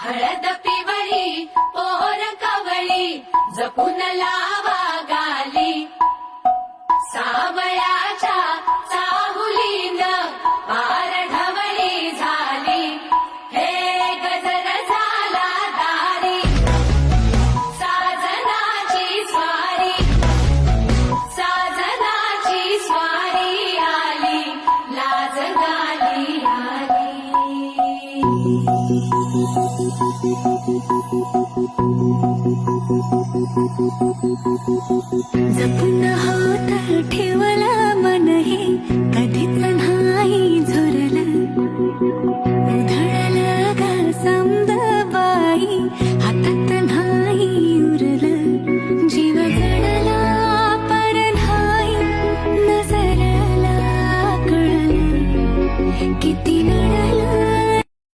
हळद पिवळी पोर कवळी जपून लावा गाली सावळ्याच्या चाहुलीन पार ढवळी झाली हे गजर झाला दारी साजनाची स्वारी आली लाज गाली जपून हात ठेवला